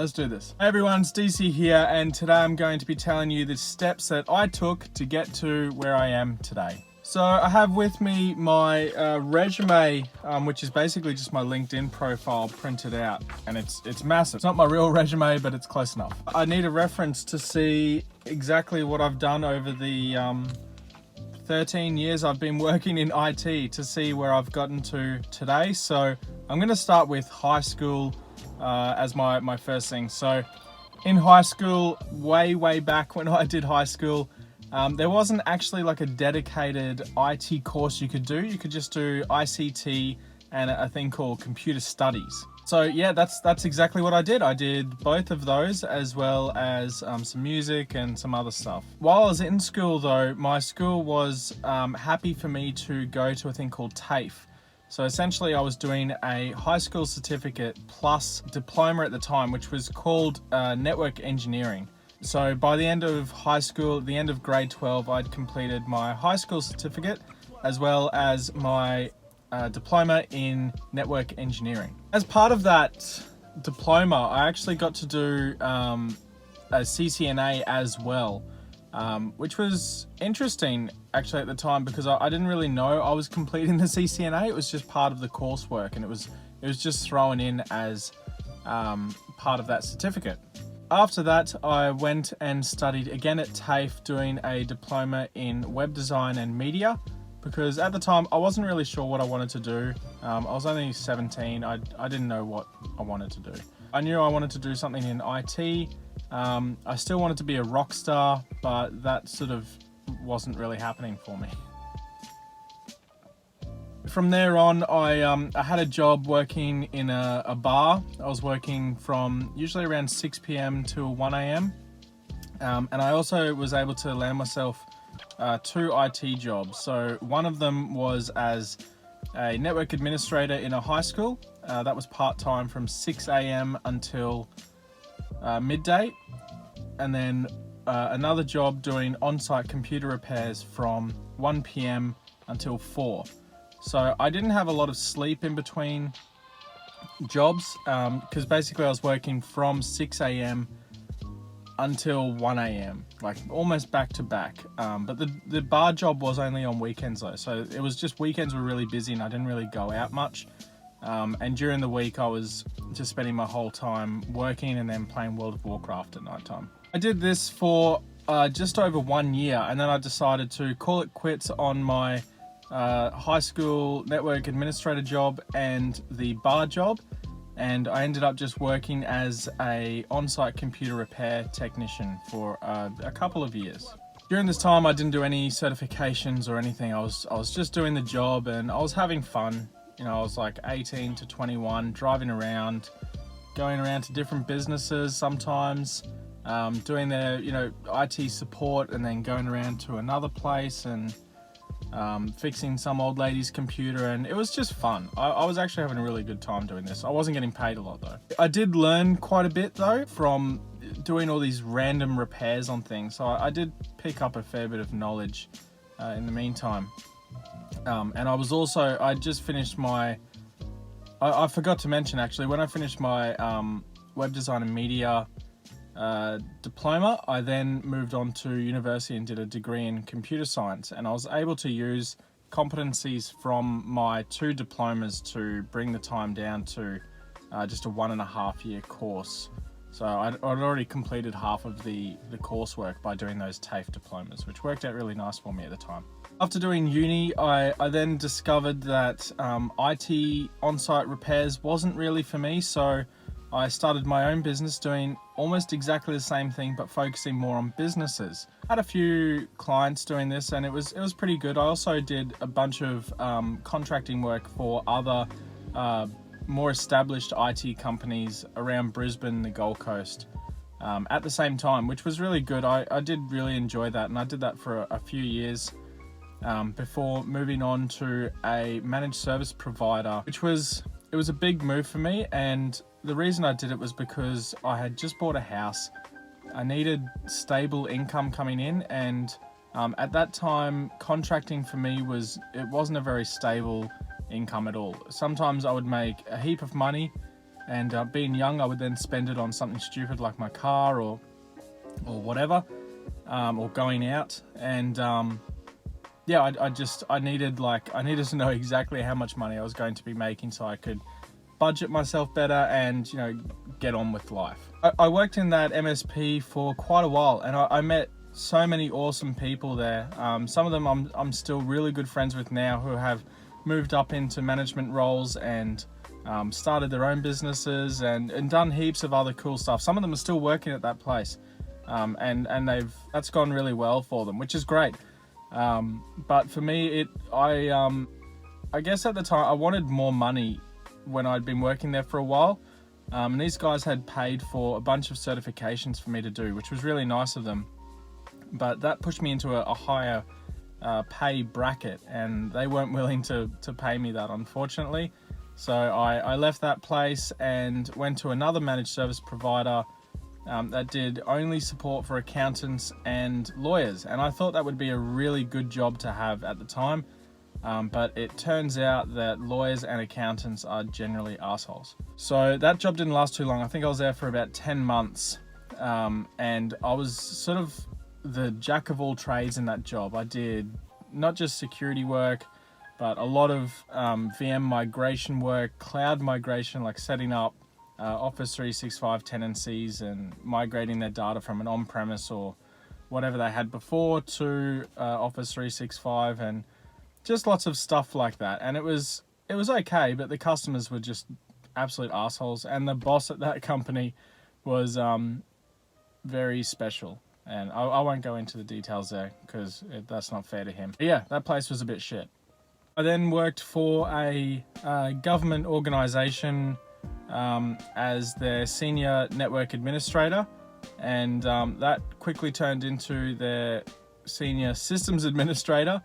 let's do this. Hey everyone, it's DC here, and today I'm going to be telling you the steps that I took to get to where I am today. So I have with me my resume, which is basically just my LinkedIn profile printed out, and it's massive. It's not my real resume, but it's close enough. I need a reference to see exactly what I've done over the 13 years I've been working in IT to see where I've gotten to today. So I'm going to start with high school as my first thing. So in high school, way back when I did high school, there wasn't actually like a dedicated IT course you could do. You could just do ICT and a thing called computer studies. So yeah, that's exactly what I did. I did both of those, as well as some music and some other stuff. While I was in school though, my school was happy for me to go to a thing called TAFE. So essentially I was doing a high school certificate plus diploma at the time, which was called network engineering. So by the end of high school, the end of grade 12, I'd completed my high school certificate as well as my diploma in network engineering. As part of that diploma, I actually got to do a CCNA as well, which was interesting actually at the time, because I didn't really know I was completing the CCNA. It was just part of the coursework, and it was just thrown in as part of that certificate. After that, I went and studied again at TAFE, doing a diploma in web design and media, because at the time I wasn't really sure what I wanted to do. I was only 17. I didn't know what I wanted to do. I knew I wanted to do something in IT. I still wanted to be a rock star, but that sort of wasn't really happening for me. From there on, I had a job working in a bar. I was working from usually around 6 p.m. till 1 a.m. And I also was able to land myself 2 IT jobs. So one of them was as a network administrator in a high school. That was part-time from 6 a.m. until midday. And then another job doing on-site computer repairs from 1 p.m. until 4. So I didn't have a lot of sleep in between jobs, because basically I was working from 6 a.m. until 1 a.m, like almost back to back. But the bar job was only on weekends though, so it was just weekends were really busy and I didn't really go out much. And during the week I was just spending my whole time working and then playing World of Warcraft at night time. I did this for just over 1 year, and then I decided to call it quits on my high school network administrator job and the bar job, and I ended up just working as a on-site computer repair technician for a couple of years. During this time I didn't do any certifications or anything. I was just doing the job and I was having fun. You know, I was like 18 to 21, driving around, going around to different businesses sometimes, doing their, you know, IT support, and then going around to another place and fixing some old lady's computer, and it was just fun. I was actually having a really good time doing this. I wasn't getting paid a lot though. I did learn quite a bit though from doing all these random repairs on things, so I did pick up a fair bit of knowledge in the meantime. And I just finished my, I forgot to mention actually, when I finished my web design and media diploma, I then moved on to university and did a degree in computer science, and I was able to use competencies from my 2 diplomas to bring the time down to just a 1.5 year course. So I'd already completed half of the coursework by doing those TAFE diplomas, which worked out really nice for me at the time. After doing uni, I then discovered that IT on-site repairs wasn't really for me, so I started my own business doing almost exactly the same thing, but focusing more on businesses. I had a few clients doing this, and it was pretty good. I also did a bunch of contracting work for other more established IT companies around Brisbane, the Gold Coast, at the same time, which was really good. I did really enjoy that, and I did that for a few years before moving on to a managed service provider, which was a big move for me. And the reason I did it was because I had just bought a house. I needed stable income coming in, and at that time contracting for me wasn't a very stable income at all. Sometimes I would make a heap of money And being young, I would then spend it on something stupid like my car or whatever, or going out. And yeah, I needed to know exactly how much money I was going to be making so I could budget myself better and, you know, get on with life. I worked in that MSP for quite a while, and I met so many awesome people there. Some of them I'm still really good friends with now, who have moved up into management roles and started their own businesses and done heaps of other cool stuff. Some of them are still working at that place, and that's gone really well for them, which is great. But for me, I guess at the time I wanted more money when I'd been working there for a while, and these guys had paid for a bunch of certifications for me to do, which was really nice of them. But that pushed me into a higher pay bracket, and they weren't willing to pay me that, unfortunately. So I left that place and went to another managed service provider that did only support for accountants and lawyers, and I thought that would be a really good job to have at the time. But it turns out that lawyers and accountants are generally assholes. So that job didn't last too long. I think I was there for about 10 months, and I was sort of the jack of all trades in that job. I did not just security work, but a lot of VM migration work, cloud migration, like setting up Office 365 tenancies and migrating their data from an on-premise or whatever they had before to Office 365, and just lots of stuff like that. And it was okay, but the customers were just absolute assholes, and the boss at that company was very special. And I won't go into the details there because that's not fair to him. But yeah, that place was a bit shit. I then worked for a government organization as their senior network administrator, and that quickly turned into their senior systems administrator,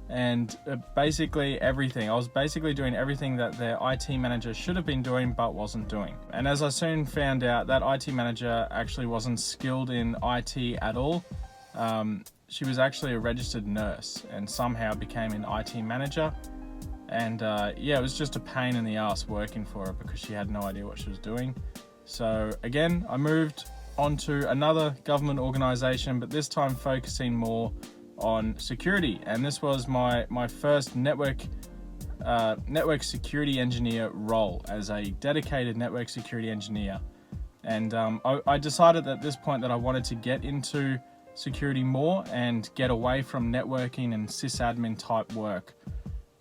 and basically everything. I was basically doing everything that their IT manager should have been doing but wasn't doing. And as I soon found out, that IT manager actually wasn't skilled in IT at all. She was actually a registered nurse and somehow became an IT manager. And yeah, it was just a pain in the ass working for her because she had no idea what she was doing. So again, I moved on to another government organization, but this time focusing more on security. And this was my first network security engineer role, as a dedicated network security engineer. And I decided at this point that I wanted to get into security more and get away from networking and sysadmin type work,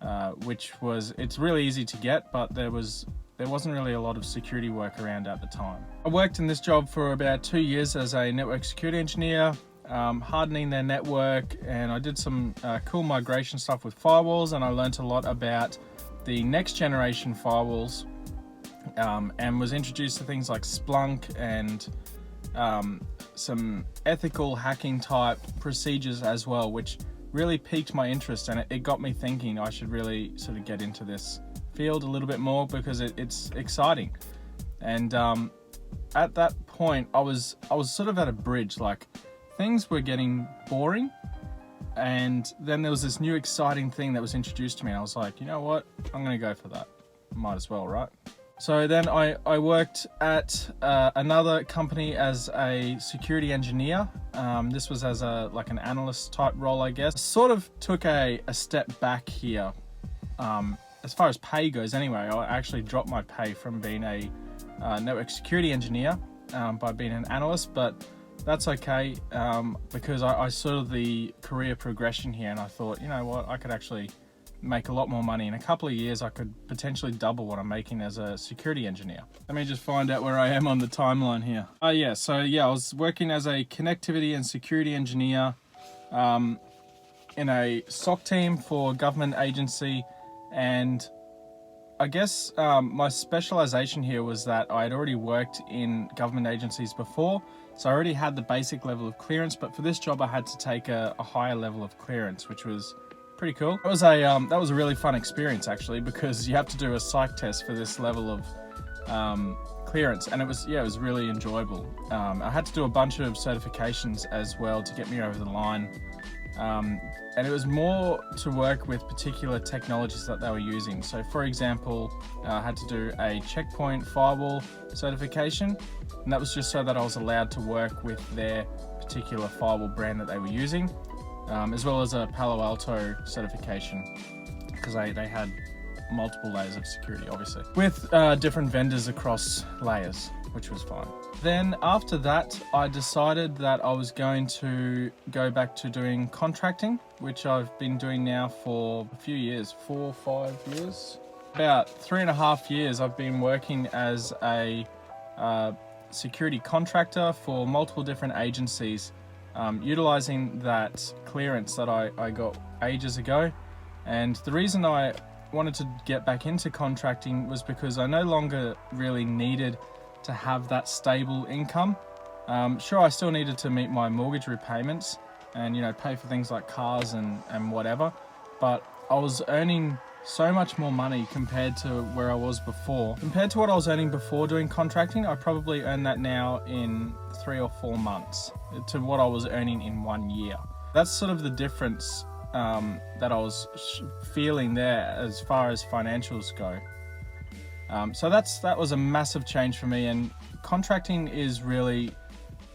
it's really easy to get, but there wasn't really a lot of security work around at the time. I worked in this job for about 2 years as a network security engineer, hardening their network, and I did some cool migration stuff with firewalls, and I learned a lot about the next generation firewalls, and was introduced to things like Splunk and some ethical hacking type procedures as well, which really piqued my interest, and it got me thinking I should really sort of get into this field a little bit more because it's exciting. And at that point I was sort of at a bridge, like things were getting boring, and then there was this new exciting thing that was introduced to me, and I was like, you know what, I'm gonna go for that, might as well, right? So then I worked at another company as a security engineer. This was as an analyst type role, I guess. Sort of took a step back here. As far as pay goes anyway, I actually dropped my pay from being a network security engineer by being an analyst, but that's okay, because I saw the career progression here, and I thought, you know what, I could actually make a lot more money. In a couple of years I could potentially double what I'm making as a security engineer. Let me just find out where I am on the timeline here. I was working as a connectivity and security engineer in a SOC team for a government agency, and I guess my specialization here was that I had already worked in government agencies before, so I already had the basic level of clearance, but for this job I had to take a higher level of clearance, which was pretty cool. That was a really fun experience actually, because you have to do a psych test for this level of clearance, and it was really enjoyable. I had to do a bunch of certifications as well to get me over the line. and it was more to work with particular technologies that they were using. So for example, I had to do a checkpoint firewall certification, and that was just so that I was allowed to work with their particular firewall brand that they were using, as well as a Palo Alto certification, because they had multiple layers of security, obviously, with different vendors across layers, which was fine. Then after that, I decided that I was going to go back to doing contracting, which I've been doing now for a few years, 4 or 5 years. About 3.5 years I've been working as a security contractor for multiple different agencies, utilizing that clearance that I got ages ago. And the reason I wanted to get back into contracting was because I no longer really needed to have that stable income. Sure, I still needed to meet my mortgage repayments and, you know, pay for things like cars and whatever, but I was earning so much more money compared to where I was before. Compared to what I was earning before doing contracting, I probably earn that now in 3 or 4 months to what I was earning in 1 year. That's sort of the difference that I was feeling there as far as financials go. So that was a massive change for me, and contracting is really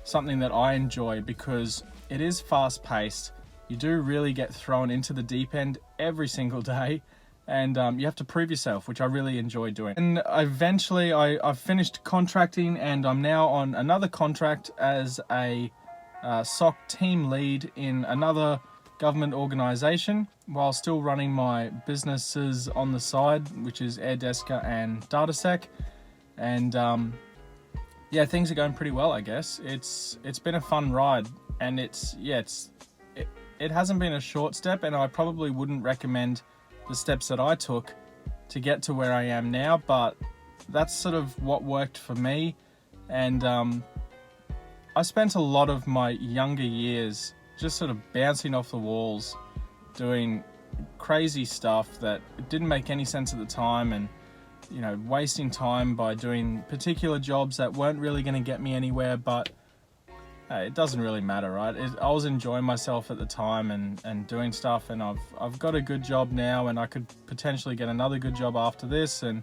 something that I enjoy because it is fast paced. You do really get thrown into the deep end every single day, and you have to prove yourself, which I really enjoy doing. And eventually I've finished contracting, and I'm now on another contract as a SOC team lead in another government organization, while still running my businesses on the side, which is AirDesker and DataSec. And yeah, things are going pretty well, I guess. It's been a fun ride, and it hasn't been a short step, and I probably wouldn't recommend the steps that I took to get to where I am now, but that's sort of what worked for me. And I spent a lot of my younger years just sort of bouncing off the walls, doing crazy stuff that didn't make any sense at the time, and, you know, wasting time by doing particular jobs that weren't really going to get me anywhere. But it doesn't really matter, right? I was enjoying myself at the time and doing stuff, and I've got a good job now, and I could potentially get another good job after this, and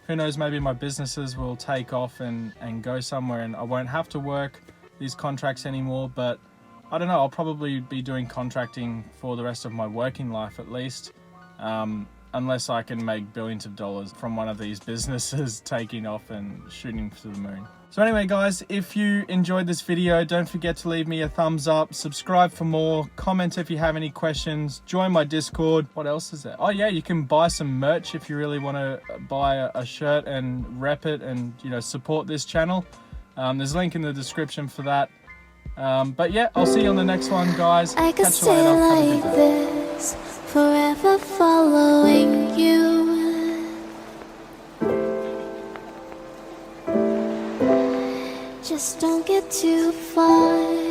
who knows, maybe my businesses will take off and go somewhere, and I won't have to work these contracts anymore. But I don't know, I'll probably be doing contracting for the rest of my working life at least, unless I can make billions of dollars from one of these businesses taking off and shooting to the moon. So anyway guys, if you enjoyed this video, don't forget to leave me a thumbs up, subscribe for more, comment if you have any questions, join my Discord. What else is there? Oh yeah, you can buy some merch if you really want to buy a shirt and rep it and, you know, support this channel. There's a link in the description for that. But yeah, I'll see you on the next one, guys. I could stay like this, forever following you. Just don't get too far.